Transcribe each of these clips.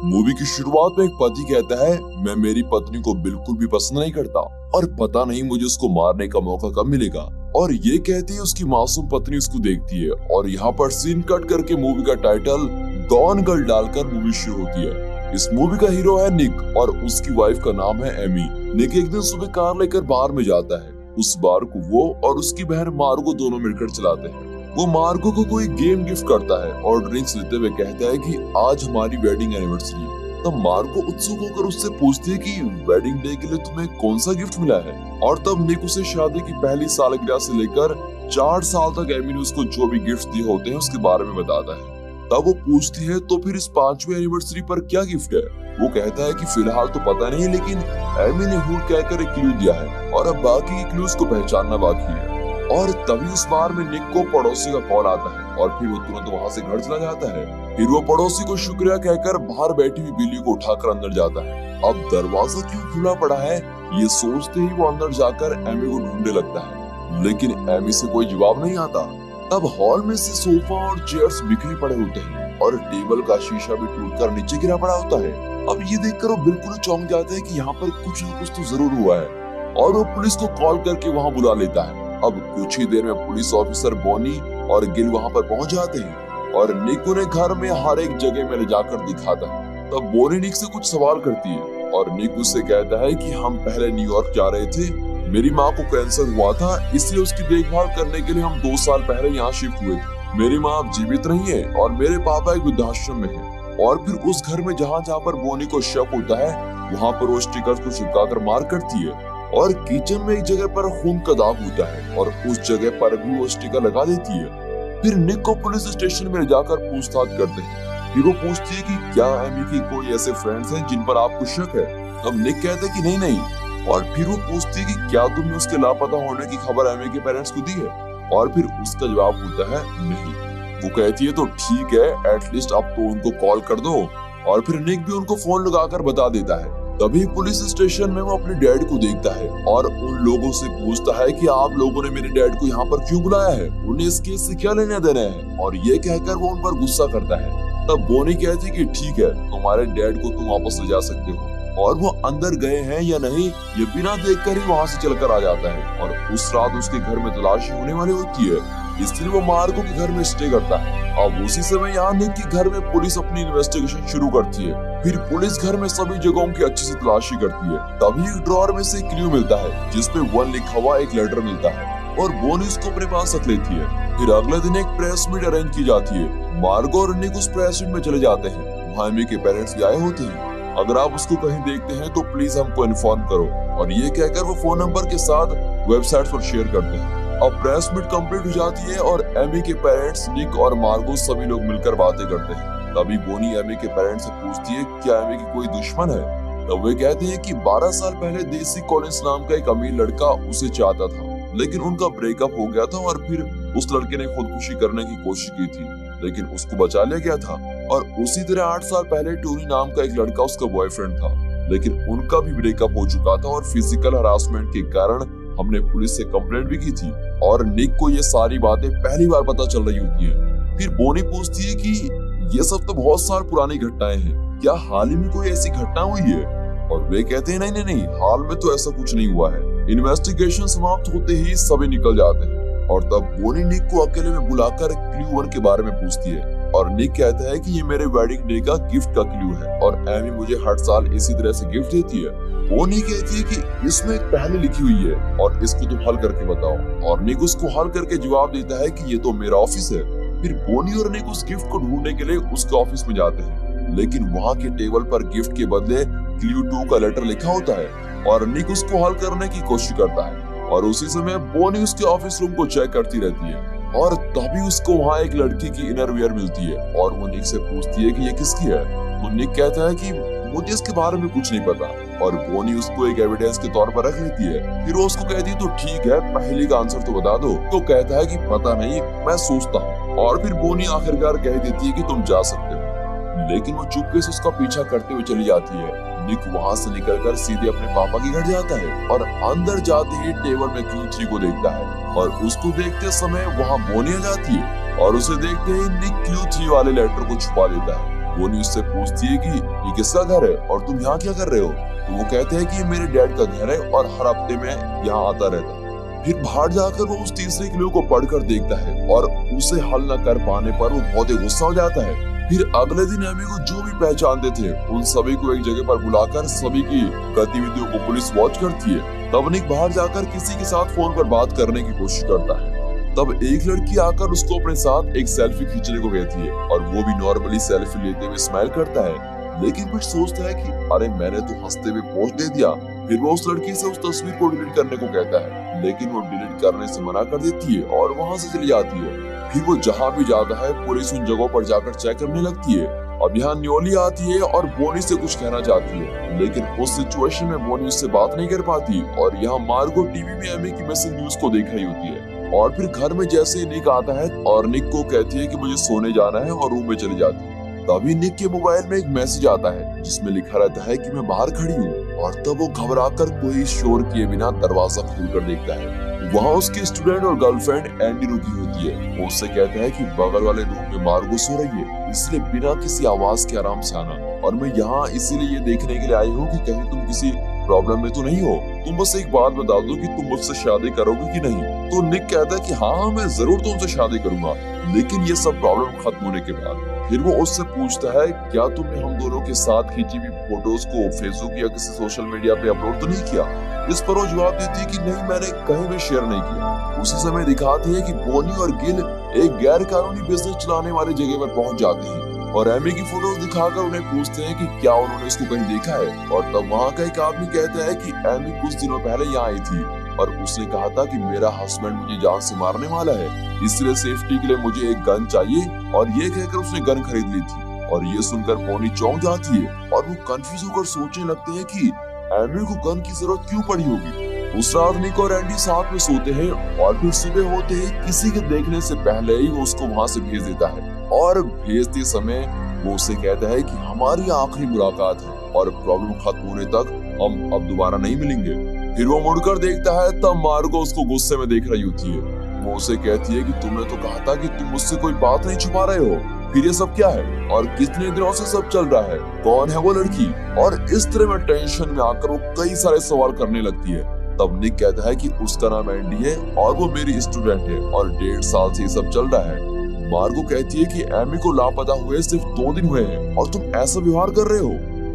Movie की शुरुआत में एक पति कहता है, मैं मेरी पत्नी को बिल्कुल भी पसंद नहीं करता और पता नहीं मुझे उसको मारने का मौका कब मिलेगा। और ये कहती है उसकी मासूम पत्नी उसको देखती है और यहाँ पर सीन कट करके मूवी का टाइटल गॉन गर्ल डालकर मूवी शुरू होती है। इस मूवी का हीरो है निक और उसकी वाइफ का नाम है एमी। निक एक दिन सुबह कार लेकर बार में जाता है। उस बार को वो और उसकी बहन मार्गो दोनों मिलकर चलाते हैं। वो मार्गो को कोई गेम गिफ्ट करता है और ड्रिंक्स लेते हुए कहता है कि आज हमारी वेडिंग एनिवर्सरी है। तब मार्गो उत्सुक होकर उससे पूछती है कि वेडिंग डे के लिए तुम्हें कौन सा गिफ्ट मिला है। और तब निक उसे शादी की पहली सालगिरह से लेकर 4 साल तक एमी ने उसको जो भी गिफ्ट दिए होते हैं उसके बारे में बताता है। तब वो पूछती है तो फिर इस 5वीं एनिवर्सरी पर क्या गिफ्ट है। वो कहता है कि फिलहाल तो पता नहीं, लेकिन एमी ने हुड कहकर एक क्लू दिया है और अब बाकी के क्लूज को पहचानना बाकी है। और तभी उस बार में निक को पड़ोसी का कॉल आता है और फिर वो तुरंत वहाँ से घर चला जाता है। फिर वो पड़ोसी को शुक्रिया कहकर बाहर बैठी हुई बिल्ली को उठाकर अंदर जाता है। अब दरवाजा क्यों खुला पड़ा है ये सोचते ही वो अंदर जाकर एमी को ढूंढने लगता है, लेकिन एमी से कोई जवाब नहीं आता। तब हॉल में से सोफा और चेयर्स बिखरे पड़े होते हैं और टेबल का शीशा भी टूटकर नीचे गिरा पड़ा होता है। अब ये देखकर वो बिल्कुल चौंक जाते हैं कि यहाँ पर कुछ न कुछ तो जरूर हुआ है और वो पुलिस को कॉल करके वहाँ बुला लेता है। अब कुछ ही देर में पुलिस ऑफिसर बॉनी और गिल वहाँ पर पहुँच जाते हैं और निक उन्हें घर में हर एक जगह में ले जाकर दिखाता है। तब बॉनी निक से कुछ सवाल करती है और निक उससे कहता है कि हम पहले न्यूयॉर्क जा रहे थे, मेरी माँ को कैंसर हुआ था इसलिए उसकी देखभाल करने के लिए हम 2 साल पहले यहाँ शिफ्ट हुए थे। मेरी माँ अब जीवित नहीं है और मेरे पापा एक वृद्धाश्रम में है। और फिर उस घर में जहाँ जहाँ पर बोनी को शक होता है वहाँ पर वो स्टिकर्स को चिपकाकर मार करती है और किचन में एक जगह पर खून का दाग होता है और उस जगह पर भी वो स्टिकर लगा देती है। फिर निक को पुलिस स्टेशन में ले जाकर पूछताछ करते हैं। फिर वो पूछती है कि क्या एमी की कोई ऐसे फ्रेंड्स हैं जिन पर आपको शक है। तब निक कहता है कि नहीं। और फिर वो पूछती है कि क्या तुमने उसके लापता होने की खबर एमी के पेरेंट्स को दी है। और फिर उसका जवाब होता है नहीं। वो कहती है तो ठीक है, एटलीस्ट अब तो उनको कॉल कर दो। और फिर निक भी उनको फोन लगाकर बता देता है। तभी पुलिस स्टेशन में वो अपने डैड को देखता है और उन लोगों से पूछता है कि आप लोगों ने मेरे डैड को यहाँ पर क्यों बुलाया है, उन्हें इस केस से क्या लेना देना है। और ये कहकर वो उन पर गुस्सा करता है। तब बोनी कहती है कि ठीक है, तुम्हारे डैड को तुम वापस ले जा सकते हो। और वो अंदर गए हैं या नहीं ये बिना देखकर ही वहाँ से चलकर आ जाता है। और उस रात उसके घर में तलाशी होने वाली होती है, इसलिए वो मार्गो के घर में स्टे करता है। अब उसी समय यहाँ निक के घर में पुलिस अपनी इन्वेस्टिगेशन शुरू करती है। फिर पुलिस घर में सभी जगहों की अच्छी से तलाशी करती है। तभी एक ड्रॉअर में से एक क्लू मिलता है जिसपे 1 लिखा हुआ एक लेटर मिलता है और बोनी उसको अपने पास रख लेती है। फिर अगले दिन एक प्रेस मीट अरेंज की जाती है। मार्गो और निक उस प्रेस मीट में चले जाते हैं। वहाँ एमी के पेरेंट्स भी आए होते हैं। अगर आप उसको कहीं देखते हैं तो प्लीज हमको इन्फॉर्म करो। और ये कहकर वो फोन नंबर के साथ वेबसाइट पर शेयर करते हैं। अब प्रेस मीट कंप्लीट हो जाती है और एमी के पेरेंट्स, निक और मार्गो सभी लोग मिलकर बातें करते हैं। तभी बोनी एमी के पेरेंट्स से पूछती है क्या एमी की कोई दुश्मन है। तब वे कहते हैं कि 12 साल पहले देसी कॉलिंस नाम का एक अमीर लड़का उसे चाहता था, लेकिन उनका ब्रेकअप हो गया था और फिर उस लड़के ने खुदकुशी करने की कोशिश की थी, लेकिन उसको बचा लिया गया था। और उसी तरह 8 साल पहले टोनी नाम का एक लड़का उसका बॉयफ्रेंड था, लेकिन उनका भी ब्रेकअप हो चुका था और फिजिकल हरासमेंट के कारण हमने पुलिस से कंप्लेंट भी की थी। और निक को ये सारी बातें पहली बार पता चल रही होती है। फिर बोनी पूछती है कि ये सब तो बहुत साल पुरानी घटनाएं हैं, क्या हाल ही में कोई ऐसी घटना हुई है। और वे कहते हैं नहीं, हाल में तो ऐसा कुछ नहीं हुआ है। इन्वेस्टिगेशन समाप्त होते ही सभी निकल जाते हैं। और तब बोनी निक को अकेले में बुलाकर क्लू 1 के बारे में पूछती है और निक कहता है कि ये मेरे वेडिंग डे का गिफ्ट का क्लू है और एमी मुझे हर साल इसी तरह से गिफ्ट देती है। बोनी कहती है कि इसमें एक पहले लिखी हुई है और इसको तुम हल करके बताओ। और निक उसको हल करके जवाब देता है कि ये तो मेरा ऑफिस है। फिर बोनी और निक उस गिफ्ट को ढूंढने के लिए उसके ऑफिस में जाते हैं, लेकिन वहाँ के टेबल पर गिफ्ट के बदले क्लू 2 का लेटर लिखा होता है और निक उसको हल करने की कोशिश करता है। और उसी समय बोनी उसके ऑफिस रूम को चेक करती रहती है और तभी उसको वहाँ एक लड़की की इनरवियर मिलती है और वो निक से पूछती है कि ये किसकी है। तो निक कहता है कि मुझे इसके बारे में कुछ नहीं पता। और बोनी उसको एक एविडेंस के तौर पर रख लेती है। फिर वो उसको कहती है तो ठीक है, पहले का आंसर तो बता दो। तो कहता है कि पता नहीं, मैं सोचता हूँ। और फिर बोनी आखिरकार कह देती है कि तुम जा सकते हो, लेकिन वो चुपके से उसका पीछा करते हुए चली जाती है। निक वहाँ से निकलकर सीधे अपने पापा के घर जाता है और अंदर जाते ही टेबल में क्लू 3 को देखता है और उसको देखते समय वहाँ बोनी आ जाती है और उसे देखते ही निक क्लू 3 वाले लेटर को छुपा लेता है। बोनी उससे पूछती है कि ये किसका घर है और तुम यहाँ क्या कर रहे हो। तो वो कहते हैं कि ये मेरे डैड का घर है और हर हफ्ते में यहाँ आता रहता है। फिर बाहर जाकर वो उस तीसरे क्लू को पढ़कर देखता है और उसे हल न कर पाने पर वो बहुत ही गुस्सा हो जाता है। फिर अगले दिन एमी को जो भी पहचानते थे उन सभी को एक जगह पर बुलाकर सभी की गतिविधियों को पुलिस वॉच करती है। तब निक बाहर जाकर किसी के साथ फोन पर बात करने की कोशिश करता है। तब एक लड़की आकर उसको अपने साथ एक सेल्फी खींचने को कहती है और वो भी नॉर्मली सेल्फी लेते हुए स्माइल करता है, लेकिन फिर सोचता है कि अरे मैंने तो हंसते हुए पोस्ट दे दिया। फिर वो उस लड़की से उस तस्वीर को डिलीट करने को कहता है, लेकिन वो डिलीट करने से मना कर देती है और वहाँ से चली जाती है। फिर वो जहाँ भी जाता है पुलिस उन जगहों पर जाकर चेक करने लगती है। अब यहाँ न्योली आती है और बोनी से कुछ कहना चाहती है, लेकिन उस सिचुएशन में बोनी उससे बात नहीं कर पाती और यहाँ मार्गो टीवी में एमी की मिसिंग न्यूज को देख रही होती है। और फिर घर में जैसे ही निक आता है और निक को कहती है कि मुझे सोने जाना है और रूम में चली जाती है। तभी निक के मोबाइल में एक मैसेज आता है जिसमें लिखा रहता है कि मैं बाहर खड़ी हूँ और तब वो घबराकर कोई शोर किए बिना दरवाजा खोलकर देखता है। वहाँ उसकी स्टूडेंट और गर्लफ्रेंड एंडी रुकी होती है। वो उससे कहता है कि बगल वाले रूम में मार्गो सो रही है, इसलिए बिना किसी आवाज के आराम से आना। और मैं यहाँ इसीलिए ये देखने के लिए आई हूँ कि कहीं तुम किसी प्रॉब्लम में तो नहीं हो। तुम बस एक बात बता दो कि तुम मुझसे शादी करोगे कि नहीं। तो निक कहता है कि हाँ मैं जरूर तुमसे शादी करूंगा, लेकिन ये सब प्रॉब्लम खत्म होने के बाद। फिर वो उससे पूछता है क्या तुमने हम दोनों के साथ खींची हुई फोटोज को फेसबुक या किसी सोशल मीडिया पे अपलोड तो नहीं किया। इस पर वो जवाब देती है कि नहीं, मैंने कहीं भी शेयर नहीं किया। उसी समय दिखाती है कि बोनी और गिल एक गैर कानूनी बिजनेस चलाने वाली जगह पर पहुंच जाते हैं और एमी की फोटोज दिखाकर उन्हें पूछते हैं कि क्या उन्होंने उसको कहीं देखा है। और तब वहाँ का एक आदमी कहता है कि एमी कुछ दिनों पहले यहाँ आई थी और उसने कहा था कि मेरा हस्बैंड मुझे जान से मारने वाला है, इसलिए सेफ्टी के लिए मुझे एक गन चाहिए। और ये कहकर उसने गन खरीद ली थी। और ये सुनकर बोनी चौंक जाती है और वो कंफ्यूज होकर सोचने लगते हैं कि एमी को गन की जरूरत क्यों पड़ी होगी। उस रात निक और एंडी साथ में सोते हैं और फिर सुबह होते ही किसी के देखने से पहले ही वो उसको वहाँ से भेज देता है। और भेजते समय वो उसे कहता है कि हमारी आखिरी मुलाकात है और प्रॉब्लम खत्म होने तक हम अब दोबारा नहीं मिलेंगे। फिर वो मुड़कर देखता है, तब मार्गो उसको गुस्से में देख रही होती है। वो उसे कहती है कि तुमने तो कहा था कि तुम मुझसे कोई बात नहीं छुपा रहे हो, फिर ये सब क्या है और कितने दिनों से सब चल रहा है, कौन है वो लड़की। और इस तरह में टेंशन में आकर वो कई सारे सवाल करने लगती है। तब निक कहता है कि उसका नाम एंडी है और वो मेरी स्टूडेंट है और 1.5 साल से ये सब चल रहा है। मार्गो कहती है कि एमी को लापता हुए सिर्फ 2 दिन हुए हैं और तुम ऐसा व्यवहार कर रहे हो,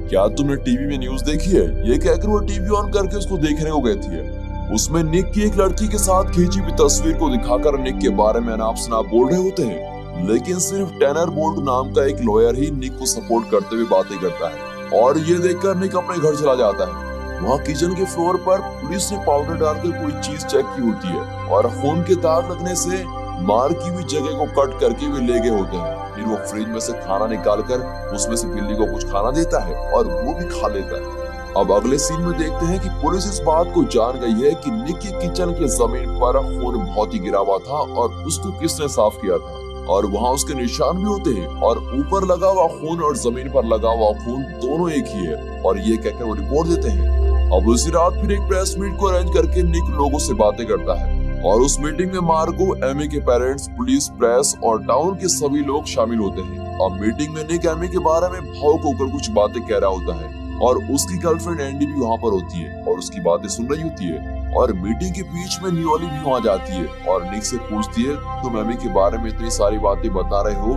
क्या तुमने टीवी में न्यूज देखी है। ये कहकर वो टीवी ऑन करके उसको देखने को कहती है। उसमें निक की एक लड़की के साथ खींची हुई तस्वीर को दिखाकर निक के बारे में अनाप शनाप बोल रहे होते हैं, लेकिन सिर्फ टैनर बोल्ट नाम का एक लॉयर ही निक को सपोर्ट करते हुए बातें करता है। और ये देखकर निक अपने घर चला जाता है। वहाँ किचन के फ्लोर पर पुलिस ने पाउडर डालकर कोई चीज चेक की होती है और खून के दाग लगने से मार की हुई जगह को कट करके वे ले गए होते हैं। फिर वो फ्रिज में से खाना निकालकर उसमें से बिल्ली को कुछ खाना देता है और वो भी खा लेता है। अब अगले सीन में देखते हैं कि पुलिस इस बात को जान गई है कि निक की किचन के जमीन पर खून बहुत ही गिरा हुआ था और उसको किसने साफ किया था। और वहाँ उसके निशान भी होते हैं और ऊपर लगा हुआ खून और जमीन पर लगा हुआ खून दोनों एक ही है। और ये कहकर वो रिपोर्ट देते हैं। अब उसी रात फिर एक प्रेस मीट को अरेंज करके निक लोगों से बातें करता है और उस मीटिंग में मार्गो, एमी के पेरेंट्स, पुलिस, प्रेस और टाउन के सभी लोग शामिल होते हैं। अब मीटिंग में निक एमी के बारे में भावुक होकर कुछ बातें कह रहा होता है और उसकी गर्लफ्रेंड एंडी भी वहाँ पर होती है और उसकी बातें सुन रही होती है। और मीटिंग के बीच में न्योली भी वहाँ जाती है और निक से पूछती है, तुम एमी के बारे में इतनी सारी बातें बता रहे हो,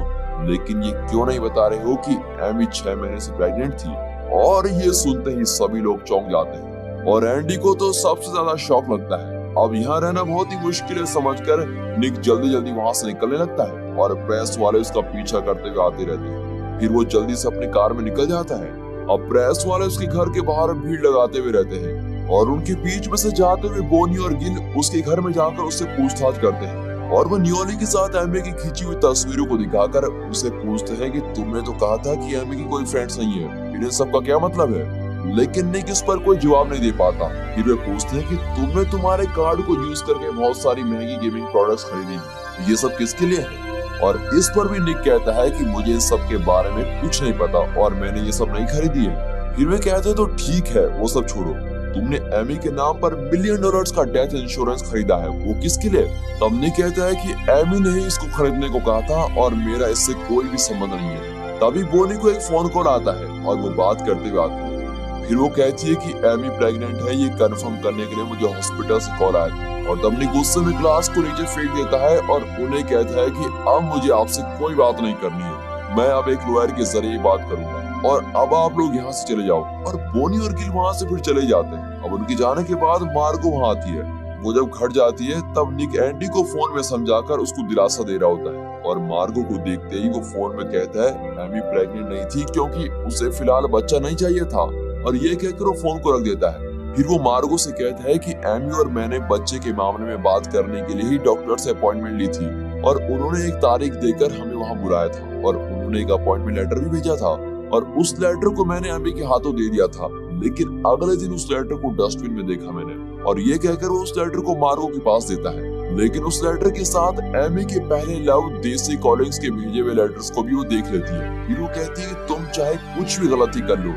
लेकिन ये क्यों नहीं बता रहे हो कि एमी 6 महीने से प्रेग्नेंट थी। और ये सुनते ही सभी लोग चौंक जाते हैं और एंडी को तो सबसे ज्यादा शॉक लगता है। अब यहाँ रहना बहुत ही मुश्किल है समझकर निक जल्दी जल्दी वहाँ से निकलने लगता है और प्रेस वाले उसका पीछा करते हुए आते रहते हैं। फिर वो जल्दी से अपनी कार में निकल जाता है। अब प्रेस वाले उसके घर के बाहर भीड़ लगाते हुए रहते हैं और उनके बीच में से जाते हुए बोनी और गिल उसके घर में जाकर उससे पूछताछ करते हैं और वो न्योली के साथ एमी की खींची हुई तस्वीरों को दिखाकर उसे पूछते हैं कि तुमने तो कहा था कि एमी की कोई फ्रेंड्स नहीं है, इन सब का क्या मतलब है। लेकिन निक इस पर कोई जवाब नहीं दे पाता। फिर वे पूछते हैं कि तुमने तुम्हारे कार्ड को यूज करके बहुत सारी महंगी गेमिंग प्रोडक्ट्स खरीदी, ये सब किसके लिए है। और इस पर भी निक कहता है कि मुझे इन सब के बारे में कुछ नहीं पता और मैंने ये सब नहीं खरीदी है। फिर वे कहते हैं तो ठीक है, वो सब छोड़ो, तुमने एमी के नाम पर $1 मिलियन का डेथ इंश्योरेंस खरीदा है, वो किसके लिए। तब निक कहता है कि एमी ने ही इसको खरीदने को कहा था और मेरा इससे कोई भी संबंध नहीं है। तभी बोनी को एक फोन कॉल आता है और वो बात करते हुए आती है। फिर वो कहती है कि एमी प्रेग्नेंट है, ये कंफर्म करने के लिए मुझे हॉस्पिटल से कॉल आया था। और तब निक गुस्से में ग्लास को नीचे फेंक देता है और उन्हें कहता है कि अब मुझे आपसे कोई बात नहीं करनी है, मैं अब एक लॉयर के जरिए बात करूंगा और अब आप लोग यहाँ से चले जाओ। और बोनी और गिल वहाँ से फिर चले जाते हैं। अब उनके जाने के बाद मार्गो वहाँ आती है। वो जब घर जाती है तब निक एंडी को फोन में समझाकर उसको दिलासा दे रहा होता है और मार्गो को देखते ही वो फोन में कहता है एमी प्रेग्नेंट नहीं थी क्योंकि उसे फिलहाल बच्चा नहीं चाहिए था, और ये कहकर वो फोन को रख देता है। फिर वो मार्गो से कहता है कि एमी और मैंने बच्चे के मामले में बात करने के लिए ही डॉक्टर से अपॉइंटमेंट ली थी और उन्होंने एक तारीख देकर हमें वहाँ बुलाया था और उन्होंने एक अपॉइंटमेंट लेटर भी भेजा था और उस लेटर को मैंने एमी के हाथों दे दिया था, लेकिन अगले दिन उस लेटर को डस्टबिन में देखा मैंने। और ये कहकर वो उस लेटर को मार्गो के पास देता है, लेकिन उस लेटर के साथ एमी के पहले लव देसी कॉलिंग्स के भेजे हुए लेटर्स को भी वो देख लेती है। फिर वो कहती है कि तुम चाहे कुछ भी गलती कर लो,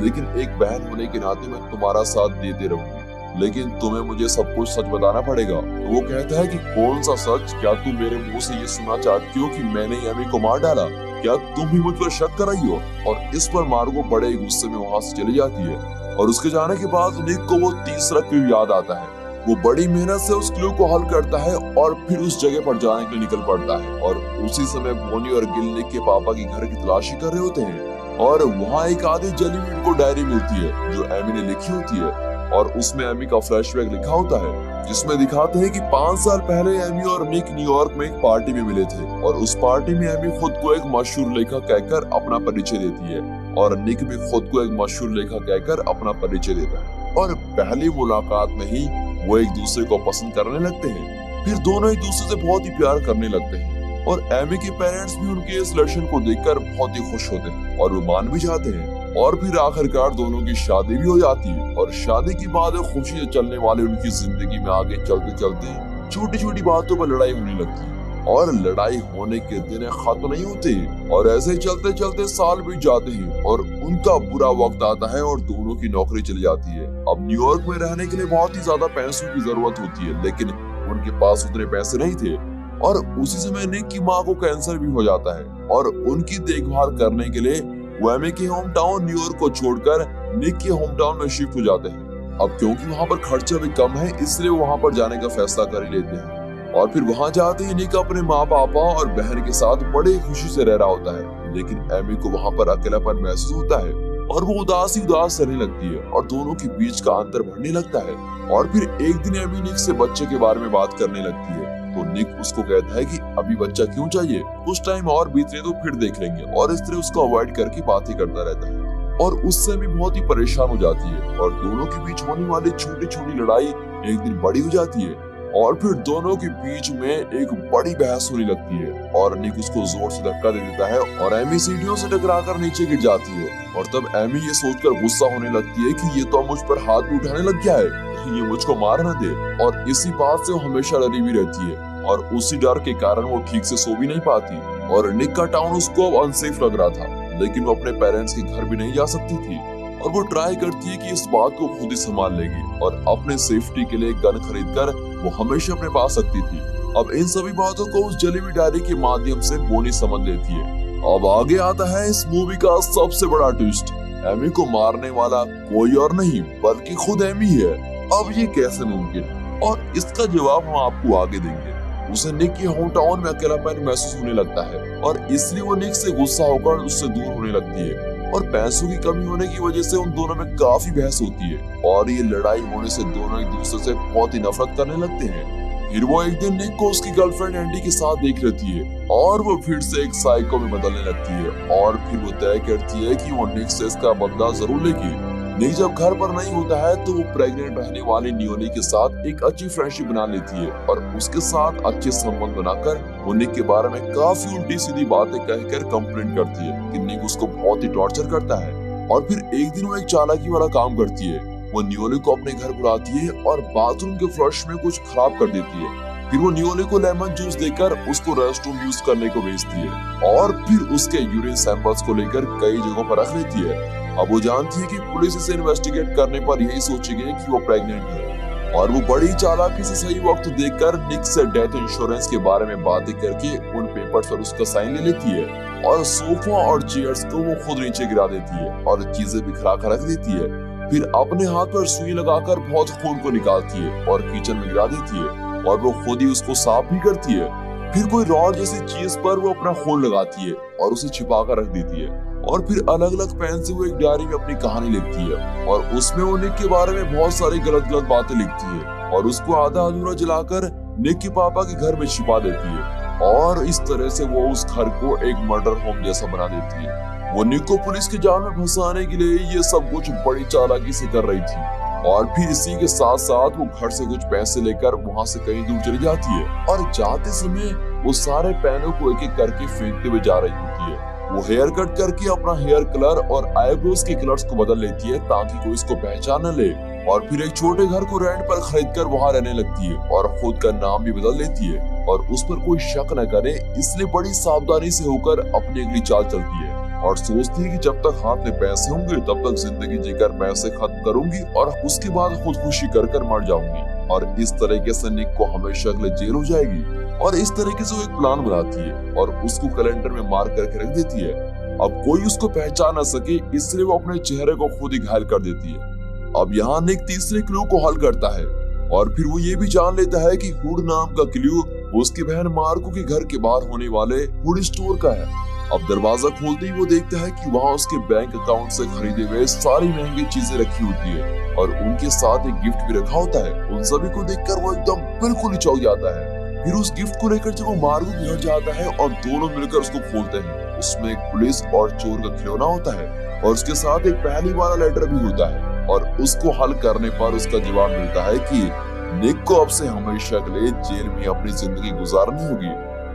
लेकिन एक बहन होने के नाते मैं तुम्हारा साथ देते रहूंगी, लेकिन तुम्हें मुझे सब कुछ सच बताना पड़ेगा। तो वो कहता है कि कौन सा सच? क्या तुम मेरे मुंह से ये सुनना चाहती हो कि मैंने एमी को मार डाला? क्या तुम भी मुझ पर शक कर रही हो? और इस पर मार्गो बड़े गुस्से में वहाँ से चली जाती है। और उसके जाने के बाद निक को वो तीसरा क्लू याद आता है। वो बड़ी मेहनत से उस क्लू को हल करता है और फिर उस जगह पर जाने के लिए निकल पड़ता है। और उसी समय बोनी और गिल निक के पापा की घर की तलाशी कर रहे होते हैं और वहाँ एक आधी जली हुई उनको डायरी मिलती है जो एमी ने लिखी होती है और उसमें एमी का फ्लैशबैक लिखा होता है, जिसमें दिखाते हैं कि 5 साल पहले एमी और निक न्यूयॉर्क में एक पार्टी में मिले थे और उस पार्टी में एमी खुद को एक मशहूर लेखक कहकर अपना परिचय देती है और निक भी खुद को एक मशहूर लेखक कहकर अपना परिचय देता है। और पहली मुलाकात में ही वो एक दूसरे को पसंद करने लगते हैं। फिर दोनों एक दूसरे से बहुत ही प्यार करने लगते हैं और एमी के पेरेंट्स भी उनके इस रिलेशन को देखकर बहुत ही खुश होते हैं और वो मान भी जाते हैं। और फिर आखिरकार दोनों की शादी भी हो जाती है और शादी के बाद खुशी से चलने वाली उनकी जिंदगी में आगे चलते चलते छोटी छोटी बातों पर लड़ाई होने लगती है और लड़ाई होने के दिन खत्म नहीं होते और ऐसे चलते चलते साल बीत जाते हैं और उनका बुरा वक्त आता है और दोनों की नौकरी चली जाती है। अब न्यूयॉर्क में रहने के लिए बहुत ही ज्यादा पैसों की जरूरत होती है, लेकिन उनके पास उतने पैसे नहीं थे और उसी समय निक की माँ को कैंसर भी हो जाता है और उनकी देखभाल करने के लिए वो एमी के होम टाउन न्यूयॉर्क को छोड़कर निक के होम टाउन में शिफ्ट हो जाते हैं। अब क्योंकि वहाँ पर खर्चा भी कम है इसलिए वहाँ पर जाने का फैसला कर ही लेते हैं और फिर वहाँ जाते ही निक अपने माँ पापा और बहन के साथ बड़ी खुशी से रह रहा होता है, लेकिन एमी को वहाँ पर अकेलापन महसूस होता है और वो उदास रहने लगती है और दोनों के बीच का अंतर बढ़ने लगता है। और फिर एक दिन एमी निक से बच्चे के बारे में बात करने लगती है तो निक उसको कहता है कि अभी बच्चा क्यों चाहिए, कुछ टाइम और बीतने तो फिर देख लेंगे, और इस तरह उसको अवॉइड करके बात ही करता रहता है और उससे भी बहुत ही परेशान हो जाती है और दोनों के बीच होने वाली छोटी छोटी लड़ाई एक दिन बड़ी हो जाती है और फिर दोनों के बीच में एक बड़ी बहस होने लगती है और निक उसको जोर से धक्का दे देता है और एमी सीढ़ियों से टकराकर नीचे गिर जाती है। और तब एमी ये सोचकर गुस्सा होने लगती है कि ये तो मुझ पर हाथ भी उठाने लग गया है, ये मुझको मार न दे, और इसी बात से वो हमेशा डरी भी रहती है और उसी डर के कारण वो ठीक से सो भी नहीं पाती। और निक का टाउन उसको अब अनसेफ लग रहा था, लेकिन वो अपने पेरेंट्स के घर भी नहीं जा सकती थी और वो ट्राई करती है कि इस बात को खुद ही संभाल लेगी और अपने सेफ्टी के लिए गन खरीदकर वो हमेशा अपने पास रखती थी। अब इन सभी बातों को उस जली हुई डायरी के माध्यम से बोनी समझ लेती है। अब आगे आता है इस मूवी का सबसे बड़ा ट्विस्ट। एमी को मारने वाला कोई और नहीं बल्कि खुद एमी है। अब ये कैसे मुमकिन, और इसका जवाब हम आपको आगे देंगे। उसे निक के होम टाउन में अकेलापन महसूस होने लगता है और इसलिए वो निक से गुस्सा होकर उससे दूर होने लगती है और पैसों की कमी होने की वजह से उन दोनों में काफी बहस होती है और ये लड़ाई होने से दोनों एक दूसरे से बहुत ही नफरत करने लगते हैं। फिर वो एक दिन निक को उसकी गर्लफ्रेंड एंडी के साथ देख लेती है और वो फिर से एक साइको में बदलने लगती है और फिर वो तय करती है कि वो निक से इसका बदला जरूर लेगी। निक जब घर पर नहीं होता है तो वो प्रेग्नेंट रहने वाली नियोली के साथ एक अच्छी फ्रेंडशिप बना लेती है और उसके साथ अच्छे संबंध बनाकर वो निक के बारे में काफी उल्टी सीधी बातें कहकर कंप्लेंट करती है कि निक उसको बहुत ही टॉर्चर करता है। और फिर एक दिन वो एक चालाकी वाला काम करती है, वो नियोली को अपने घर बुलाती है और बाथरूम के फ्लश में कुछ खराब कर देती है। फिर वो नियोली को लेमन जूस देकर उसको रेस्टरूम यूज करने को भेजती है और फिर उसके यूरिन सैंपल्स को लेकर कई जगहों पर रख लेती है। अब वो जानती है कि पुलिस इसे इन्वेस्टिगेट करने पर यही सोचेगी कि वो प्रेग्नेंट है और वो बड़ी चालाकी से सही वक्त देखकर निक से डेथ इंश्योरेंस के बारे में बातें करके उन पेपर पेपर्स पर उसका साइन ले लेती है और सोफा और चेयर्स को वो खुद नीचे गिरा देती है और चीजें बिखरा कर रख देती है। फिर अपने हाथ पर सुई लगाकर बहुत खून को निकालती है और किचन में गिरा देती है और वो खुद ही उसको साफ भी करती है। फिर कोई रॉड जैसी चीज पर वो अपना खून लगाती है और उसे छिपा कर रख देती है और फिर अलग अलग पेन से वो एक डायरी में अपनी कहानी लिखती है और उसमें वो निक के बारे में बहुत सारी गलत गलत बातें लिखती है और उसको आधा अधूरा जलाकर निक के पापा के घर में छिपा देती है और इस तरह से वो उस घर को एक मर्डर होम जैसा बना देती है। वो निक को पुलिस के जाल में फंसाने के लिए ये सब कुछ बड़ी चालाकी से कर रही थी और फिर इसी के साथ साथ वो घर से कुछ पैसे लेकर वहां से कहीं दूर चली जाती है और जाते समय वो सारे पेनों को एक एक करके फेंकते हुए जा रही होती है। वो हेयर कट करके अपना हेयर कलर और आईब्रोज के कलर्स को बदल लेती है ताकि कोई इसको पहचान न ले और फिर एक छोटे घर को रेंट पर खरीदकर वहां रहने लगती है और खुद का नाम भी बदल लेती है और उस पर कोई शक न करे इसलिए बड़ी सावधानी से होकर अपनी अगली चाल चलती है और सोचती है कि जब तक हाथ में पैसे होंगे तब तक जिंदगी जीकर पैसे खत्म करूंगी और उसके बाद खुदकुशी कर मर जाऊंगी और इस तरीके से निक को हमेशा के लिए जेल हो जाएगी और इस तरीके से वो एक प्लान बनाती है और उसको कैलेंडर में मार करके रख देती है। अब कोई उसको पहचान न सके इसलिए वो अपने चेहरे को खुद ही घायल कर देती है। अब यहाँ निक तीसरे क्लू को हल करता है और फिर वो ये भी जान लेता है कि हुड नाम का क्लू उसकी बहन मार्को के घर के बाहर होने वाले हुड स्टोर का है। अब दरवाजा खोलते ही वो देखता है कि वहाँ उसके बैंक अकाउंट से खरीदे हुए सारी महंगी चीजें रखी होती है और उनके साथ एक गिफ्ट भी रखा होता है। उन सभी को देखकर वो एकदम बिल्कुल ही चौंक जाता है। फिर उस गिफ्ट को लेकर जब वो मार्को के घर जाता है और दोनों मिलकर उसको खोलते हैं, उसमें एक पुलिस और चोर का खिलौना होता है और उसके साथ एक पहली वाला लेटर भी होता है और उसको हल करने पर उसका जवाब मिलता है कि निक को अब से हमेशा के लिए जेल में अपनी जिंदगी गुजारनी होगी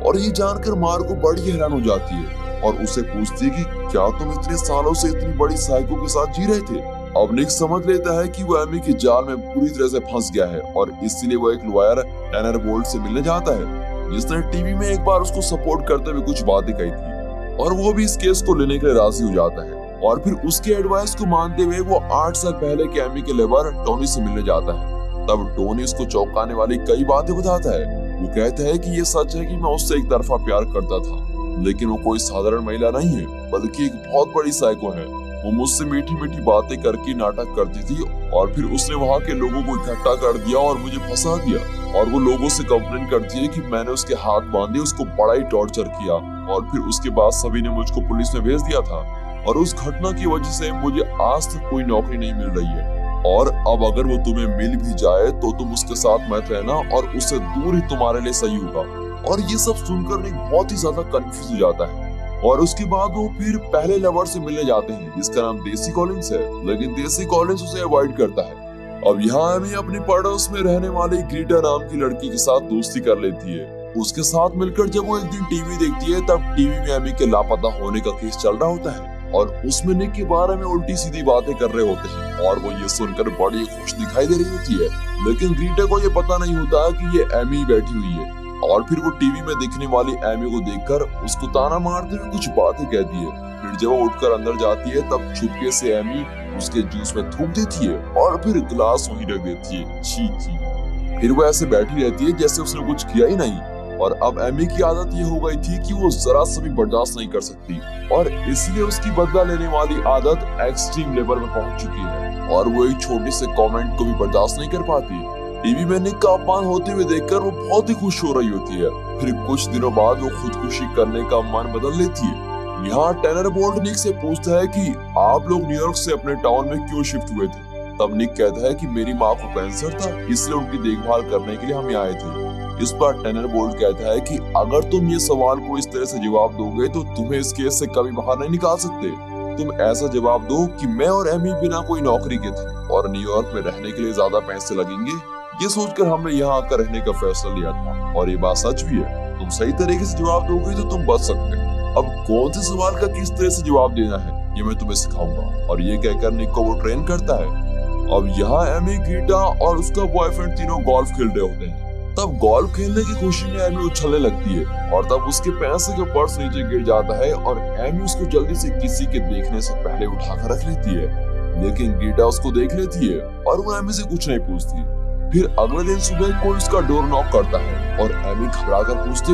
और ये जानकर मार्को बड़ी हैरान हो जाती है और उससे पूछती है कि क्या तुम इतने सालों से इतनी बड़ी साइको के साथ जी रहे थे। अब निक समझ लेता है कि वो एमी के जाल में पूरी तरह से फंस गया है और इसलिए वो एक लॉयर टैनर बोल्ट से मिलने जाता है जिसने टीवी में एक बार उसको सपोर्ट करते हुए कुछ बातें कही थी और वो भी इस केस को लेने के लिए राजी हो जाता है और फिर उसके एडवाइस को मानते हुए वो 8 साल पहले के एमी के लेबर टोनी से मिलने जाता है। तब टोनी उसको चौंकाने वाली कई बातें बताता है। वो कहता है कि ये सच है कि मैं उससे एक तरफा प्यार करता था लेकिन वो कोई साधारण महिला नहीं है बल्कि एक बहुत बड़ी साइको है। वो मुझसे मीठी मीठी बातें करके नाटक करती थी और फिर उसने वहाँ के लोगों को इकट्ठा कर दिया और मुझे फंसा दिया और वो लोगों से कंप्लेन करती है कि मैंने उसके हाथ बांधे, उसको बड़ा ही टॉर्चर किया और फिर उसके बाद सभी ने मुझको पुलिस में भेज दिया था और उस घटना की वजह से मुझे आज तक कोई नौकरी नहीं मिल रही है और अब अगर वो तुम्हें मिल भी जाए तो तुम उसके साथ मत रहना और उससे दूर ही तुम्हारे लिए सही होगा। और ये सब सुनकर निक बहुत ही ज्यादा कंफ्यूज हो जाता है और उसके बाद वो फिर पहले लवर से मिलने जाते हैं जिसका नाम डेसी कॉलिंस है, लेकिन डेसी कॉलिंस उसे अवॉइड करता है। अब यहाँ एमी अपनी पड़ोस में रहने वाली ग्रीटा नाम की लड़की के साथ दोस्ती कर लेती है। उसके साथ मिलकर जब वो एक दिन टीवी देखती है तब टीवी में एमी के लापता होने का केस चल रहा होता है और उसमें निक के बारे में उल्टी सीधी बातें कर रहे होते हैं और वो ये सुनकर बड़ी खुश दिखाई दे रही होती है, लेकिन ग्रीटा को ये पता नहीं होता कि ये एमी बैठी हुई है। और फिर वो टीवी में दिखने वाली एमी को देखकर उसको ताना मारते हुए कुछ बातें कहती है। फिर जब वो उठकर अंदर जाती है तब चुपके से एमी उसके जूस में थूक देती है और फिर गिलास वहीं रख देती है। छी छी। फिर वो ऐसे बैठी रहती है जैसे उसने कुछ किया ही नहीं और अब एमी की आदत ये हो गई थी कि वो जरा सा भी बर्दाश्त नहीं कर सकती और इसलिए उसकी बदला लेने वाली आदत एक्सट्रीम लेवल में पहुंच चुकी है और वो एक छोटे से कमेंट को भी बर्दाश्त नहीं कर पाती। टीवी में निक का अपमान होते हुए देखकर वो बहुत ही खुश हो रही होती है। फिर कुछ दिनों बाद वो खुदकुशी करने का मन बदल लेती है। यहाँ टैनर बोल्ट निक से पूछता है कि आप लोग न्यूयॉर्क से अपने टाउन में क्यों शिफ्ट हुए थे। तब निक कहता है कि मेरी माँ को कैंसर था इसलिए उनकी देखभाल करने के लिए हम यहाँ आए थे। इस पर टैनर बोल्ट कहता है कि अगर तुम ये सवाल को इस तरह से जवाब दोगे तो तुम्हें इस केस से कभी बाहर नहीं निकाल सकते। तुम ऐसा जवाब दो कि मैं और एमी बिना कोई नौकरी के थे और न्यूयॉर्क में रहने के लिए ज्यादा पैसे लगेंगे। ये सोचकर हमने यहाँ आकर रहने का फैसला लिया था और ये बात सच भी है। तुम सही तरीके से जवाब दोगे तो तुम बच सकते। अब कौन से सवाल का किस तरह से जवाब देना है ये मैं तुम्हें सिखाऊंगा। और ये कहकर निक को वो ट्रेन करता है। अब यहाँ एमी, ग्रीटा और उसका बॉयफ्रेंड तीनों गोल्फ खेल रहे होते हैं। तब गोल्फ खेलने की खुशी में एमी उछलने लगती है और तब उसके पैसे का पर्स नीचे गिर जाता है और एमी उसको जल्दी से किसी के देखने से पहले उठाकर रख लेती है। लेकिन ग्रीटा उसको देख लेती है और वो एमी से कुछ नहीं पूछती। फिर अगले दिन सुबह कोई उसका डोर नॉक करता है और एमी घबराकर पूछती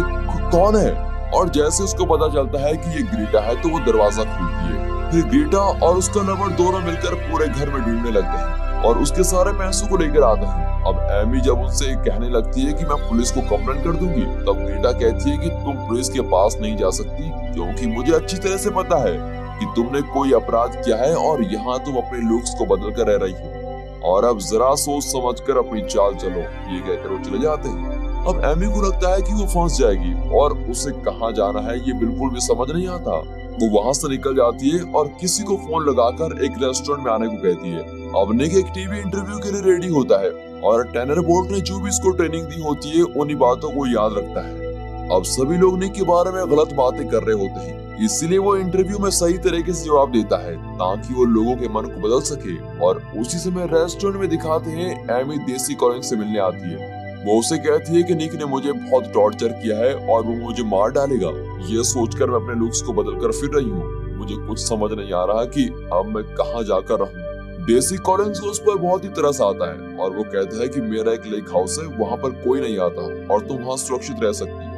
कौन है। और जैसे उसको पता चलता है कि ये ग्रीटा है तो वो दरवाजा खोलती है। फिर ग्रीटा और उसका लवर दोनों मिलकर पूरे घर में ढूंढने लगते हैं और उसके सारे पैसों को लेकर आते हैं। अब एमी जब उनसे कहने लगती है कि मैं पुलिस को कंप्लेंट कर दूंगी, तब ग्रीटा कहती है कि तुम पुलिस के पास नहीं जा सकती क्योंकि मुझे अच्छी तरह से पता है कि तुमने कोई अपराध किया है और यहाँ तुम अपने लुक्स को बदल कर रह रही हो और अब जरा सोच समझ कर अपनी चाल चलो। ये कहकर वो चले जाते हैं। अब एमी को लगता है कि वो फंस जाएगी और उसे कहाँ जाना है ये बिल्कुल भी समझ नहीं आता। वो वहां से निकल जाती है और किसी को फोन लगाकर एक रेस्टोरेंट में आने को कहती है। अब निक एक टीवी इंटरव्यू के लिए रेडी होता है और टैनर बोल्ट ने जो भी इसको ट्रेनिंग दी होती है उन्हीं बातों को याद रखता है। अब सभी लोग निक के बारे में गलत बातें कर रहे होते हैं, इसलिए वो इंटरव्यू में सही तरीके से जवाब देता है ताकि वो लोगों के मन को बदल सके। और उसी समय रेस्टोरेंट में दिखाते हैं एमी देसी कॉलिंस से मिलने आती है। वो उसे कहती है कि निक ने मुझे बहुत टॉर्चर किया है और वो मुझे मार डालेगा। ये सोचकर मैं अपने लुक्स को बदल कर फिर रही हूँ। मुझे कुछ समझ नहीं आ रहा कि अब मैं कहाँ जाकर रहूं। देसी कॉलिंस उस पर बहुत ही तरस आता है और वो कहता है कि मेरा एक लेक हाउस है, वहाँ पर कोई नहीं आता और तुम वहाँ सुरक्षित रह सकती हो।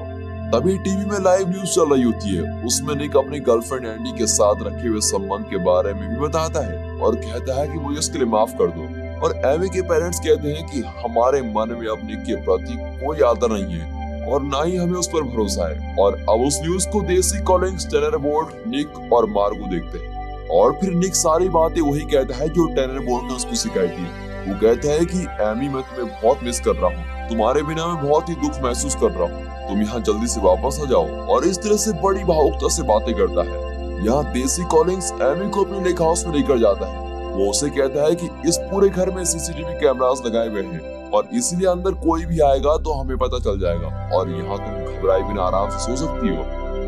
तभी टीवी में लाइव न्यूज चल रही होती है। उसमें निक अपनी गर्लफ्रेंड एंडी के साथ रखे हुए संबंध के बारे में भी बताता है और कहता है कि मुझे उसके लिए माफ कर दो। और एमी के पेरेंट्स कहते हैं कि हमारे मन में अब निक के प्रति कोई आदर नहीं है और ना ही हमें उस पर भरोसा है। और अब उस न्यूज को देसी कॉलिंस, टैनर बोल्ट, निक और मार्गो देखते हैं और फिर निक सारी बातें वही कहता है जो टैनर बोल्ट ने उसको सिखाई थी। वो कहता है कि एमी मैं तुम्हें बहुत मिस कर रहा हूँ, तुम्हारे बिना मैं बहुत ही दुख महसूस कर रहा हूँ, तुम यहाँ जल्दी से वापस आ जाओ। और इस तरह से बड़ी भावुकता से बातें करता है। यहाँ देसी कॉलिंस एमी को अपने लेक हाउस में लेकर जाता है। वो उसे कहता है कि इस पूरे घर में सीसीटीवी कैमरास लगाए हुए हैं और इसलिए अंदर कोई भी आएगा तो हमें पता चल जाएगा और यहाँ तुम घबराए बिना आराम से सो सकती हो।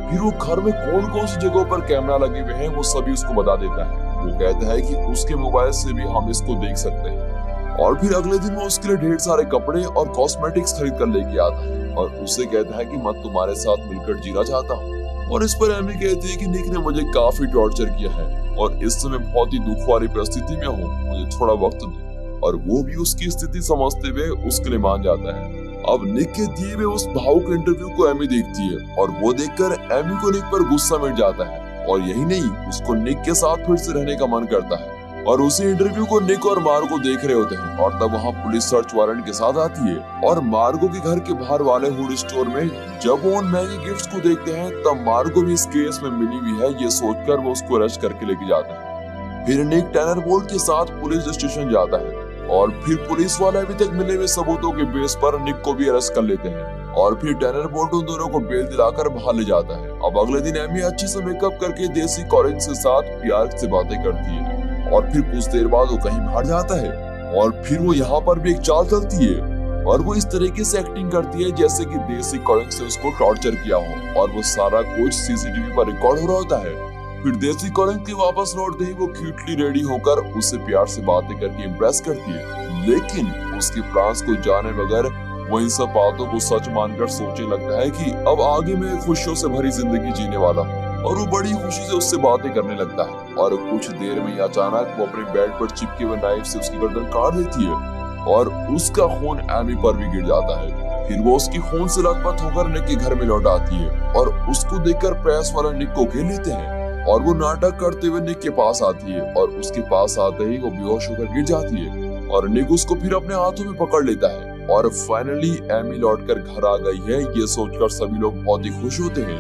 फिर वो घर में कौन कौन सी जगहों पर कैमरा लगे हुए हैं वो सभी उसको बता देता है। वो कहता है कि उसके मोबाइल से भी हम इसको देख सकते हैं। और फिर अगले दिन वो उसके लिए ढेर सारे कपड़े और कॉस्मेटिक्स खरीद कर लेके आता है और उससे कहता है कि मैं तुम्हारे साथ मिलकर जीना चाहता हूँ। और इस पर एमी कहती है कि निक ने मुझे काफी टॉर्चर किया है और इस समय बहुत ही दुख वाली परिस्थिति में हूँ, मुझे थोड़ा वक्त दो। और वो भी उसकी स्थिति समझते हुए उसके लिए मान जाता है। अब निक के दिए हुए उस भावुक इंटरव्यू को एमी देखती है और वो देखकर एमी को निक पर गुस्सा मिट जाता है और यही नहीं, उसको निक के साथ फिर से रहने का मन करता है। और उसी इंटरव्यू को निक और मार्गो देख रहे होते हैं और तब वहाँ पुलिस सर्च वारंट के साथ आती है। और मार्गो के घर के बाहर वाले हुड स्टोर में जब वो उन महंगे गिफ्ट्स को देखते हैं तब मार्गो भी इस केस में मिली हुई है ये सोचकर वो उसको अरेस्ट करके लेके जाता है। फिर निक टैनर बोल्ट के साथ पुलिस स्टेशन जाता है और फिर पुलिस वाले अभी तक मिले हुए सबूतों के बेस पर निक को भी अरेस्ट कर लेते हैं और फिर टैनर बोल्ट उन दोनों को बेल दिलाकर बाहर ले जाता है। अब अगले दिन एमी अच्छे से मेकअप करके देसी कॉलिंस के साथ प्यार से बातें करती है और फिर कुछ देर बाद वो कहीं बाहर जाता है और फिर वो यहाँ पर भी एक चाल चलती है और वो इस तरीके से एक्टिंग करती है जैसे कि देसी कॉलिंस ने उसको टॉर्चर किया हो और वो सारा कुछ सीसीटीवी पर रिकॉर्ड हो रहा होता है। फिर देसी कॉलिंस के वापस लौटते ही वो क्यूटली रेडी होकर उससे प्यार से बातें करके इम्प्रेस करती है, लेकिन उसके प्लान्स को जाने बगैर वो इन सब बातों को सच मानकर सोचने लगता है कि अब आगे मैं खुशियों से भरी जिंदगी जीने वाला हूँ। और वो बड़ी खुशी से उससे बातें करने लगता है और कुछ देर में ही अचानक वो अपने बेड पर चिपके हुए नाइफ से उसकी गर्दन काट देती है और उसका खून एमी पर भी गिर जाता है। फिर वो उसकी खून से लथपथ होकर निक के घर में लौट आती है और उसको देखकर प्रेस वाला निक को घेर लेते हैं और वो नाटक करते हुए निक के पास आती है और उसके पास आते ही वो बेहोश होकर गिर जाती है और निक उसको फिर अपने हाथों में पकड़ लेता है। और फाइनली एमी लौटकर घर आ गई है ये सोचकर सभी लोग बहुत ही खुश होते हैं।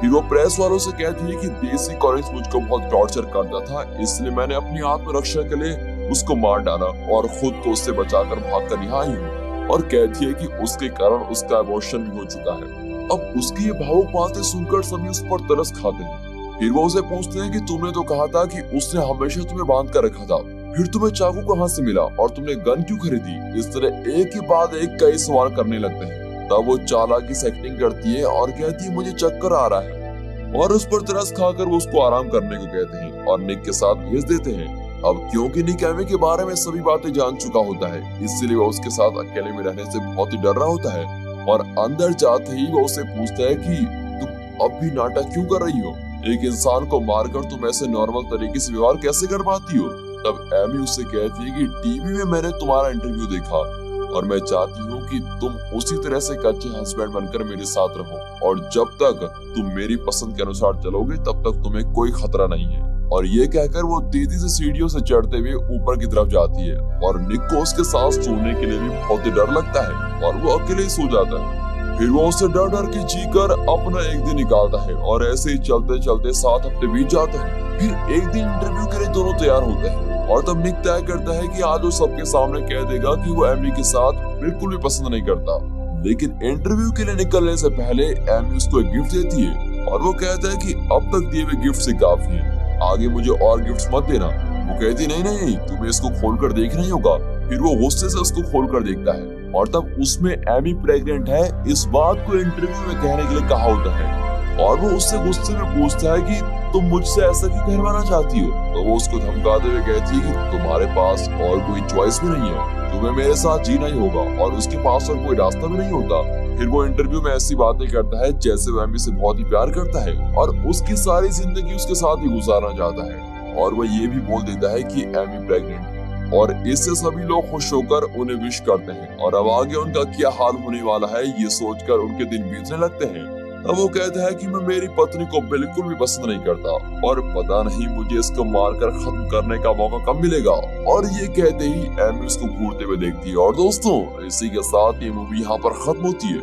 फिर वो प्रेस वालों से कहती है कि देसी कॉलिंस मुझको बहुत टॉर्चर करता था, इसलिए मैंने अपनी आत्मरक्षा के लिए उसको मार डाला और खुद को उससे बचाकर भागकर यहाँ आई हूँ। और कहती है कि उसके कारण उसका अबॉर्शन भी हो चुका है। अब उसकी ये भावुक बातें सुनकर सभी उस पर तरस खाते हैं। फिर वो उसे पूछते हैं कि तुमने तो कहा था कि उसने हमेशा तुम्हें बांध कर रखा था, फिर तुम्हें चाकू कहाँ से मिला और तुमने गन क्यों खरीदी? इस तरह एक के बाद एक कई सवाल करने लगते हैं। तब वो चालाकी से एक्टिंग करती है और कहती है मुझे चक्कर आ रहा है और उस पर तरस खाकर वो उसको आराम करने को कहते हैं और निक के साथ भेज देते हैं। अब क्योंकि निक एमी के बारे में सभी बातें जान चुका होता है, इसलिए वो उसके साथ अकेले में रहने से बहुत ही डर रहा होता है और अंदर जाते ही वो उसे पूछता है कि तुम अब भी नाटक क्यों कर रही हो? एक इंसान को मारकर तुम ऐसे नॉर्मल तरीके से व्यवहार कैसे कर पाती हो? तब एमी उससे कहती है कि टीवी में मैंने तुम्हारा इंटरव्यू देखा और मैं चाहती हूँ कि तुम उसी तरह से एक अच्छे हस्बैंड बनकर मेरे साथ रहो और जब तक तुम मेरी पसंद के अनुसार चलोगे तब तक तुम्हें कोई खतरा नहीं है। और ये कहकर वो तेजी से सीढ़ियों से चढ़ते हुए ऊपर की तरफ जाती है और निक को उसके साथ सोने के लिए भी बहुत ही डर लगता है और वो अकेले ही सो जाता है। फिर वो उससे डर डर के चीखकर अपना एक दिन निकालता है और ऐसे ही चलते चलते 7 हफ्ते बीत जाते हैं। फिर एक दिन इंटरव्यू के लिए दोनों तैयार होते हैं और तब निक तय करता है कि आज वो सबके सामने कह देगा कि वो एमी के साथ बिल्कुल भी पसंद नहीं करता। लेकिन इंटरव्यू के लिए निकलने से पहले एमी उसको एक गिफ्ट देती है और वो कहता है कि अब तक दिए हुए गिफ्ट से काफी है, आगे मुझे और गिफ्ट्स मत देना। वो कहती नहीं नहीं, तुम्हें इसको खोलकर देखना ही होगा। फिर वो गुस्से से उसको खोलकर देखता है और तब उसमें एमी प्रेग्नेंट है इस बात को इंटरव्यू में कहने के लिए कहा होता है और वो उससे गुस्से में पूछता है कि तुम मुझसे ऐसा क्यों कहलवाना चाहती हो। तो वो उसको धमकाते हुए कहती है कि तुम्हारे पास और कोई चॉइस भी नहीं है, तुम्हें मेरे साथ जीना ही होगा और उसके पास और कोई रास्ता भी नहीं होता। फिर वो इंटरव्यू में ऐसी बातें करता है जैसे वो एमी से बहुत ही प्यार करता है और उसकी सारी जिंदगी उसके साथ ही गुजारना चाहता है और वो ये भी बोल देता है कि एमी प्रेग्नेंट है और इससे सभी लोग खुश होकर उन्हें विश करते हैं और अब आगे उनका क्या हाल होने वाला है ये सोचकर उनके दिन बीतने लगते हैं। अब वो कहता है कि मैं मेरी पत्नी को बिल्कुल भी पसंद नहीं करता और पता नहीं मुझे इसको मारकर खत्म करने का मौका कब मिलेगा। और ये कहते ही एमी उसको घूरते हुए देखती है। और दोस्तों इसी के साथ ये मूवी यहाँ पर खत्म होती है।